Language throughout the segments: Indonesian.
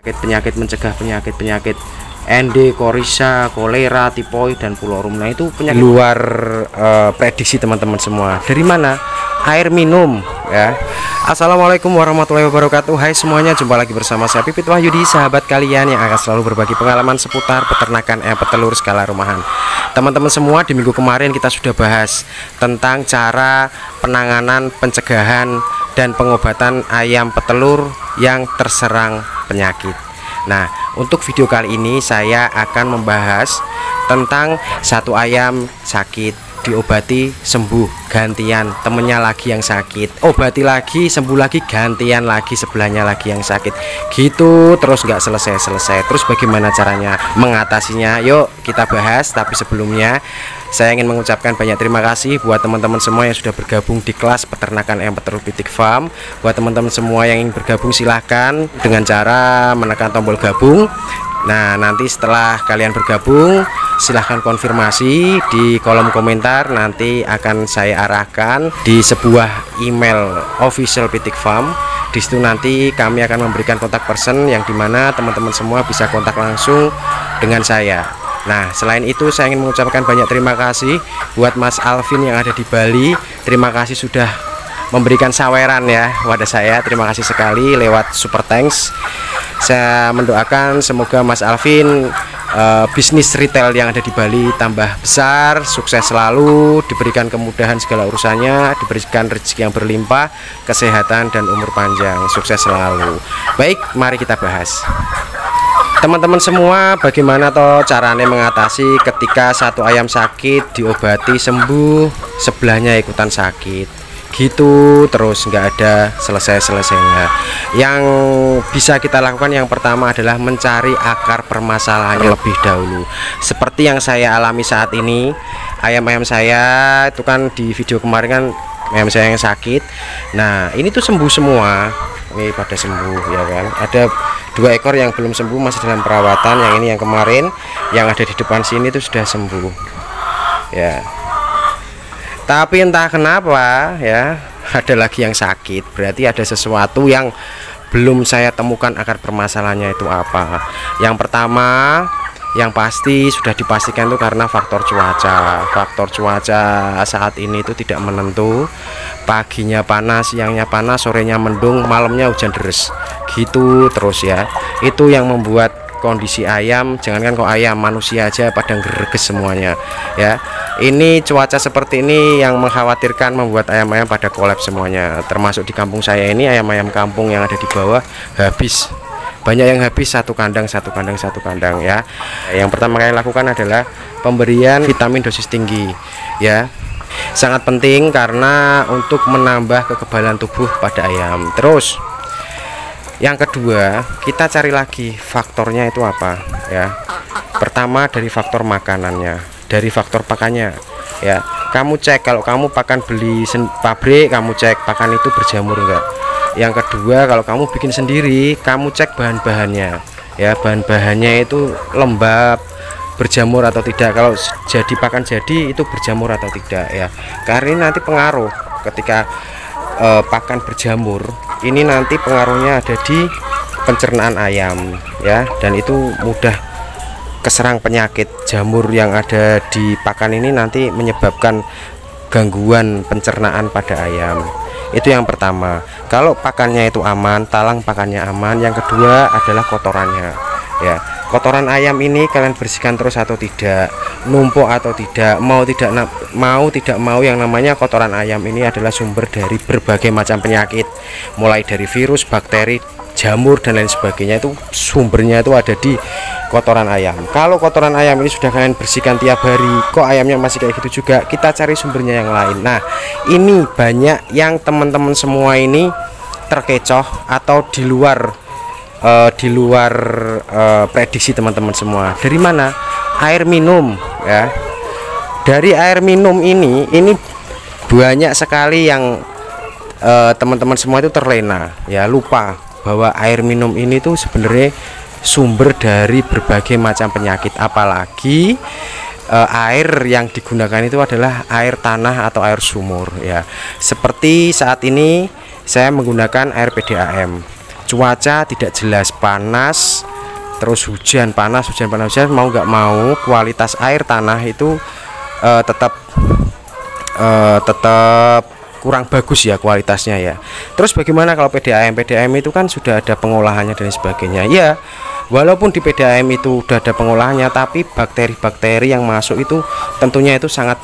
penyakit mencegah penyakit ND, Coryza, kolera, tifoid dan pulorum. Nah, itu penyakit luar prediksi teman-teman semua. Dari mana? Air minum ya. Assalamualaikum warahmatullahi wabarakatuh. Hai semuanya, jumpa lagi bersama saya Pipit Wahyudi, sahabat kalian yang akan selalu berbagi pengalaman seputar peternakan ayam petelur skala rumahan. Teman-teman semua, di minggu kemarin kita sudah bahas tentang cara penanganan, pencegahan dan pengobatan ayam petelur yang terserang penyakit. Nah, untuk video kali ini saya akan membahas tentang satu ayam sakit, diobati sembuh, gantian temennya lagi yang sakit, obati lagi sembuh lagi, gantian lagi sebelahnya lagi yang sakit, gitu terus nggak selesai. Terus bagaimana caranya mengatasinya? Yuk kita bahas. Tapi sebelumnya saya ingin mengucapkan banyak terima kasih buat teman-teman semua yang sudah bergabung di kelas peternakan ayam petelur Pitik Farm. Buat teman-teman semua yang ingin bergabung, silahkan dengan cara menekan tombol gabung. Nah, nanti setelah kalian bergabung, silahkan konfirmasi di kolom komentar. Nanti akan saya arahkan di sebuah email official Pitik Farm. Di situ nanti kami akan memberikan kontak person yang dimana teman-teman semua bisa kontak langsung dengan saya. Nah, selain itu saya ingin mengucapkan banyak terima kasih buat Mas Alvin yang ada di Bali. Terima kasih sudah memberikan saweran ya pada saya. Terima kasih sekali lewat super thanks. Saya mendoakan semoga Mas Alvin bisnis retail yang ada di Bali tambah besar, sukses selalu, diberikan kemudahan segala urusannya, diberikan rezeki yang berlimpah, kesehatan dan umur panjang, sukses selalu. Baik, mari kita bahas. Teman-teman semua, bagaimana toh caranya mengatasi ketika satu ayam sakit, diobati sembuh, sebelahnya ikutan sakit, gitu terus nggak ada selesainya. Yang bisa kita lakukan yang pertama adalah mencari akar permasalahannya lebih dahulu. Seperti yang saya alami saat ini, ayam-ayam saya itu kan di video kemarin kan ayam saya yang sakit. Nah, ini tuh sembuh semua, ini pada sembuh ya kan. Ada 2 ekor yang belum sembuh, masih dalam perawatan. Yang ini yang kemarin yang ada di depan sini itu sudah sembuh ya. Tapi entah kenapa ya, ada lagi yang sakit. Berarti ada sesuatu yang belum saya temukan akar permasalahannya itu apa. Yang pertama, yang pasti sudah dipastikan itu karena faktor cuaca. Faktor cuaca saat ini itu tidak menentu. Paginya panas, siangnya panas, sorenya mendung, malamnya hujan deres. Gitu terus ya. Itu yang membuat kondisi ayam, jangankan kok ayam, manusia aja pada greges semuanya ya. Ini cuaca seperti ini yang mengkhawatirkan, membuat ayam-ayam pada kolaps semuanya. Termasuk di kampung saya ini, ayam-ayam kampung yang ada di bawah habis. Banyak yang habis satu kandang ya. Yang pertama kali lakukan adalah pemberian vitamin dosis tinggi ya. Sangat penting karena untuk menambah kekebalan tubuh pada ayam. Terus yang kedua, kita cari lagi faktornya itu apa ya. Pertama dari faktor makanannya, dari faktor pakannya ya. Kamu cek, kalau kamu pakan beli pabrik, kamu cek pakan itu berjamur enggak. Yang kedua, kalau kamu bikin sendiri, kamu cek bahan-bahannya ya. Bahan-bahannya itu lembab, berjamur atau tidak. Kalau jadi pakan jadi itu berjamur atau tidak ya. Karena ini nanti pengaruh ketika pakan berjamur. Ini nanti pengaruhnya ada di pencernaan ayam ya, dan itu mudah keserang penyakit. Jamur yang ada di pakan ini nanti menyebabkan gangguan pencernaan pada ayam. Itu yang pertama. Kalau pakannya itu aman, talang pakannya aman. Yang kedua adalah kotorannya ya. Kotoran ayam ini kalian bersihkan terus atau tidak, numpuk atau tidak, mau tidak mau yang namanya kotoran ayam ini adalah sumber dari berbagai macam penyakit, mulai dari virus, bakteri, jamur dan lain sebagainya. Itu sumbernya itu ada di kotoran ayam. Kalau kotoran ayam ini sudah kalian bersihkan tiap hari, kok ayamnya masih kayak gitu juga, kita cari sumbernya yang lain. Nah, ini banyak yang teman-teman semua ini terkecoh atau di luar prediksi teman-teman semua. Dari mana? Air minum ya. Dari air minum ini banyak sekali yang teman-teman semua itu terlena ya, lupa bahwa air minum ini tuh sebenarnya sumber dari berbagai macam penyakit. Apalagi air yang digunakan itu adalah air tanah atau air sumur ya. Seperti saat ini saya menggunakan air PDAM. cuaca tidak jelas, panas terus hujan, panas hujan, mau nggak mau kualitas air tanah itu tetap kurang bagus ya kualitasnya ya. Terus bagaimana kalau PDAM? PDAM itu kan sudah ada pengolahannya dan sebagainya ya. Walaupun di PDAM itu udah ada pengolahannya, tapi bakteri-bakteri yang masuk itu tentunya itu sangat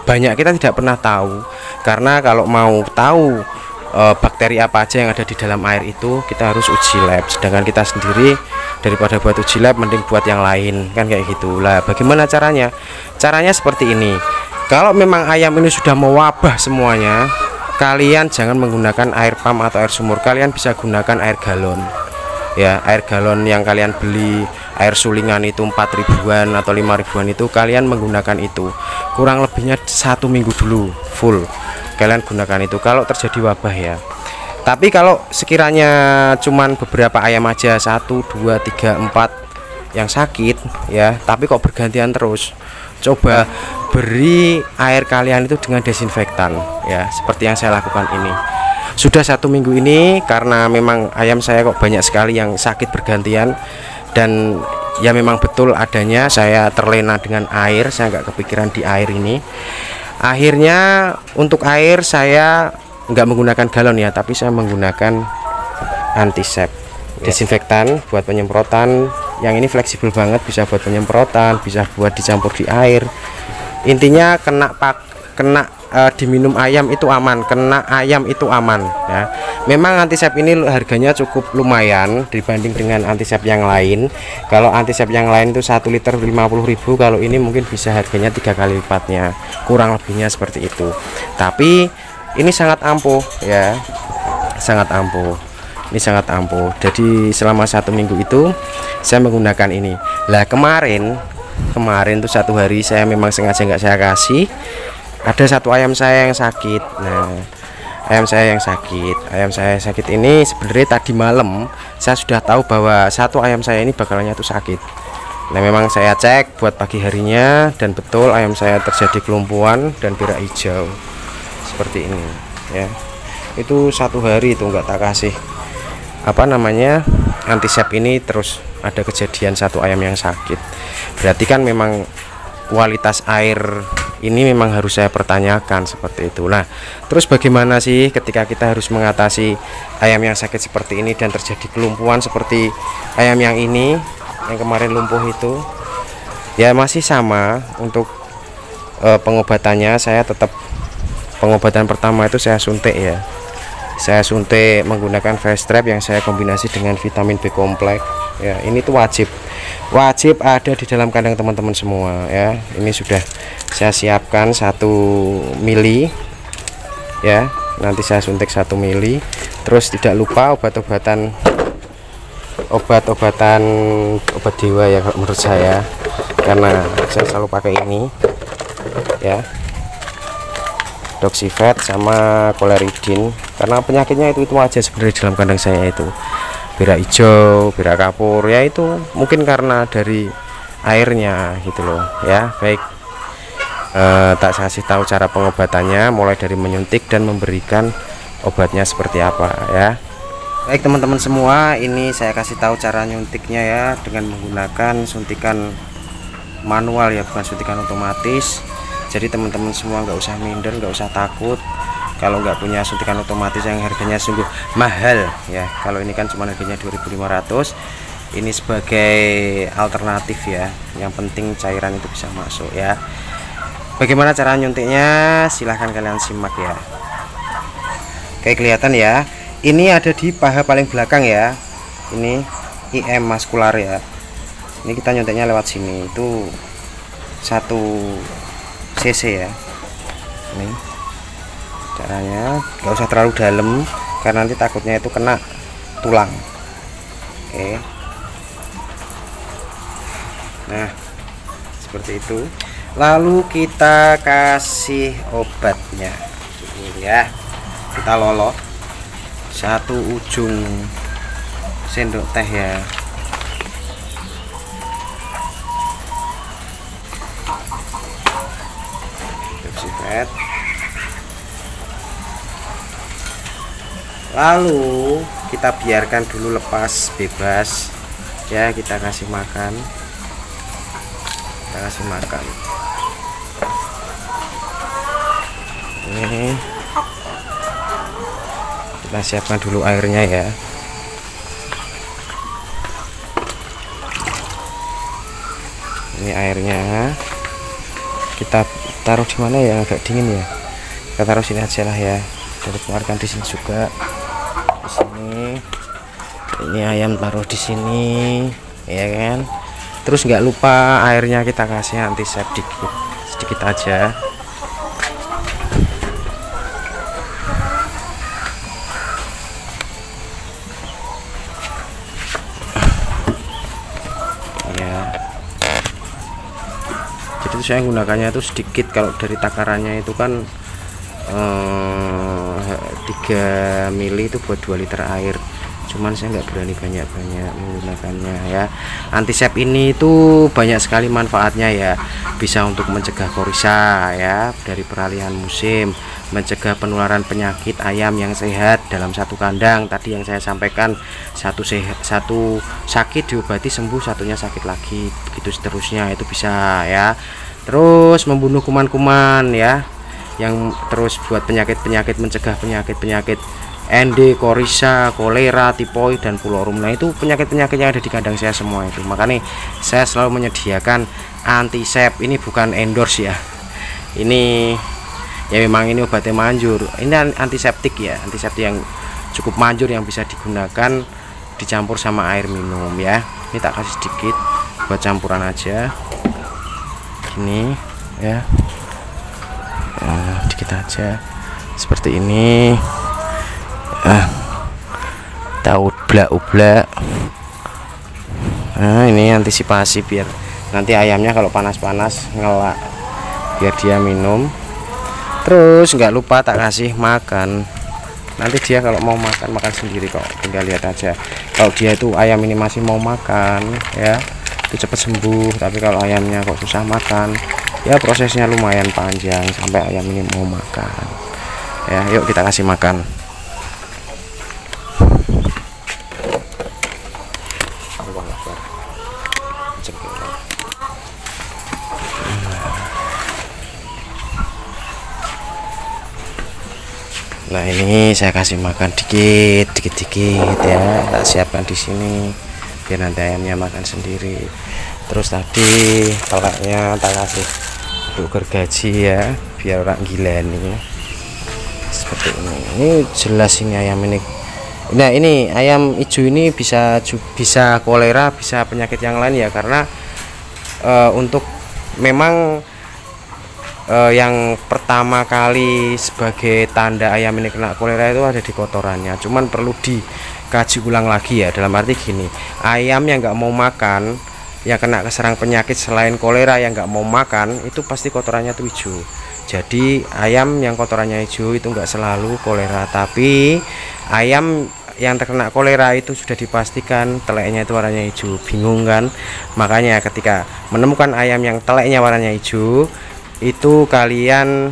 banyak, kita tidak pernah tahu. Karena kalau mau tahu bakteri apa aja yang ada di dalam air itu, kita harus uji lab. Sedangkan kita sendiri daripada buat uji lab mending buat yang lain, kan kayak gitu lah. Bagaimana caranya? Caranya seperti ini. Kalau memang ayam ini sudah mewabah semuanya, kalian jangan menggunakan air pump atau air sumur, kalian bisa gunakan air galon ya. Air galon yang kalian beli, air sulingan itu 4 ribuan atau 5 ribuan itu, kalian menggunakan itu kurang lebihnya 1 minggu dulu full kalian gunakan itu kalau terjadi wabah ya. Tapi kalau sekiranya cuman beberapa ayam aja, 1, 2, 3, 4 yang sakit ya, tapi kok bergantian terus, coba beri air kalian itu dengan desinfektan ya, seperti yang saya lakukan ini. Sudah 1 minggu ini, karena memang ayam saya kok banyak sekali yang sakit bergantian, dan ya memang betul adanya saya terlena dengan air, saya nggak kepikiran di air ini. Akhirnya untuk air saya nggak menggunakan galon ya, tapi saya menggunakan antisep desinfektan buat penyemprotan. Yang ini fleksibel banget, bisa buat penyemprotan, bisa buat dicampur di air. Intinya diminum ayam itu aman, kena ayam itu aman ya. Memang antisep ini harganya cukup lumayan dibanding dengan antisep yang lain. Kalau antisep yang lain itu 1 liter 50.000, kalau ini mungkin bisa harganya 3 kali lipatnya, kurang lebihnya seperti itu. Tapi ini sangat ampuh ya, sangat ampuh. Ini sangat ampuh. Jadi selama 1 minggu itu saya menggunakan ini. Lah kemarin tuh 1 hari saya memang sengaja nggak saya kasih. Ada 1 ayam saya yang sakit. Nah, ayam saya yang sakit ini sebenarnya tadi malam saya sudah tahu bahwa 1 ayam saya ini bakalannya tuh sakit. Nah, memang saya cek buat pagi harinya, dan betul ayam saya terjadi kelumpuhan dan berak hijau seperti ini ya. Itu 1 hari itu nggak tak kasih antisep ini, terus ada kejadian 1 ayam yang sakit. Berarti kan memang kualitas air ini memang harus saya pertanyakan seperti itu. Nah, terus bagaimana sih ketika kita harus mengatasi ayam yang sakit seperti ini dan terjadi kelumpuhan seperti ayam yang ini, yang kemarin lumpuh itu? Ya masih sama. Untuk pengobatannya saya tetap, pengobatan pertama itu saya suntik ya. Saya suntik menggunakan face trap yang saya kombinasi dengan vitamin B kompleks ya. Ini tuh wajib ada di dalam kandang teman-teman semua ya. Ini sudah saya siapkan 1 mili ya, nanti saya suntik 1 mili. Terus tidak lupa obat dewa ya kalau menurut saya, karena saya selalu pakai ini ya, Doxyvet sama Coleridin, karena penyakitnya itu aja sebenarnya dalam kandang saya, itu berak hijau, berak kapur ya. Itu mungkin karena dari airnya gitu loh ya. Baik, tak kasih tahu cara pengobatannya, mulai dari menyuntik dan memberikan obatnya seperti apa ya. Baik teman-teman semua, ini saya kasih tahu cara nyuntiknya ya, dengan menggunakan suntikan manual ya, bukan suntikan otomatis. Jadi teman-teman semua nggak usah minder, nggak usah takut kalau nggak punya suntikan otomatis yang harganya sungguh mahal ya. Kalau ini kan cuma harganya 2.500. Ini sebagai alternatif ya, yang penting cairan itu bisa masuk ya. Bagaimana cara nyuntiknya? Silahkan kalian simak ya. Oke, kelihatan ya, ini ada di paha paling belakang ya, ini IM maskular ya. Ini kita nyuntiknya lewat sini, itu 1 cc ya. Ini caranya, nggak usah terlalu dalam karena nanti takutnya itu kena tulang. Oke, nah seperti itu. Lalu kita kasih obatnya ini ya, kita lolok 1 ujung sendok teh ya. Lalu kita biarkan dulu lepas bebas ya, kita kasih makan, ini kita siapkan dulu airnya ya. Ini airnya kita taruh di mana ya, agak dingin ya, kita taruh sini aja lah ya, dari keluarkan di sini juga, di sini. Ini ayam taruh di sini ya kan. Terus nggak lupa airnya kita kasih antiseptik sedikit aja. Ya, jadi saya gunakannya itu sedikit. Kalau dari takarannya itu kan 3 mili itu buat 2 liter air, cuman saya nggak berani banyak-banyak menggunakannya ya. Antisep ini itu banyak sekali manfaatnya ya, bisa untuk mencegah korisa ya dari peralihan musim, mencegah penularan penyakit ayam yang sehat dalam satu kandang. Tadi yang saya sampaikan, satu sakit diobati sembuh, satunya sakit lagi, begitu seterusnya, itu bisa ya. Terus membunuh kuman-kuman ya, yang terus buat penyakit-penyakit, mencegah penyakit-penyakit ND, korisa, kolera, tipoid, dan pulorum. Nah, itu penyakit-penyakit yang ada di kandang saya semua itu. Makanya saya selalu menyediakan antisep. Ini bukan endorse ya, ini ya memang ini obatnya manjur. Ini antiseptik ya, antiseptik yang cukup manjur yang bisa digunakan dicampur sama air minum ya. Ini tak kasih sedikit buat campuran aja, gini ya, dikit aja seperti ini. Tahu ublak. Nah, ini antisipasi biar nanti ayamnya kalau panas-panas ngelak, biar dia minum. Terus nggak lupa tak kasih makan. Nanti dia kalau mau makan sendiri kok, tinggal lihat aja. Kalau dia itu ayam ini masih mau makan ya, itu cepat sembuh. Tapi kalau ayamnya kok susah makan ya, prosesnya lumayan panjang sampai ayam ini mau makan ya. Yuk kita kasih makan. Nah, ini saya kasih makan dikit ya, tak siapkan di sini biar nanti ayamnya makan sendiri. Terus tadi telaknya tak kasih bubuk gergaji ya, biar orang gila nih seperti ini. Ini jelas ini ayam ini. Nah, ini ayam hijau ini bisa kolera, bisa penyakit yang lain ya, karena untuk memang yang pertama kali sebagai tanda ayam ini kena kolera itu ada di kotorannya. Cuman perlu dikaji ulang lagi ya, dalam arti gini, ayam yang nggak mau makan, yang kena keserang penyakit selain kolera yang nggak mau makan, itu pasti kotorannya tuh hijau. Jadi ayam yang kotorannya hijau itu nggak selalu kolera, tapi ayam yang terkena kolera itu sudah dipastikan teleknya itu warnanya hijau. Bingung kan? Makanya ketika menemukan ayam yang teleknya warnanya hijau, itu kalian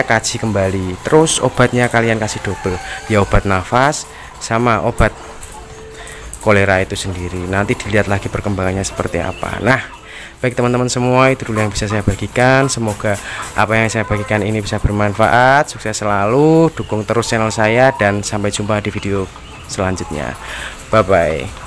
kaji kembali. Terus obatnya kalian kasih double ya, obat nafas sama obat kolera itu sendiri. Nanti dilihat lagi perkembangannya seperti apa. Nah, baik teman-teman semua, itu dulu yang bisa saya bagikan. Semoga apa yang saya bagikan ini bisa bermanfaat. Sukses selalu, dukung terus channel saya, dan sampai jumpa di video selanjutnya. Bye bye.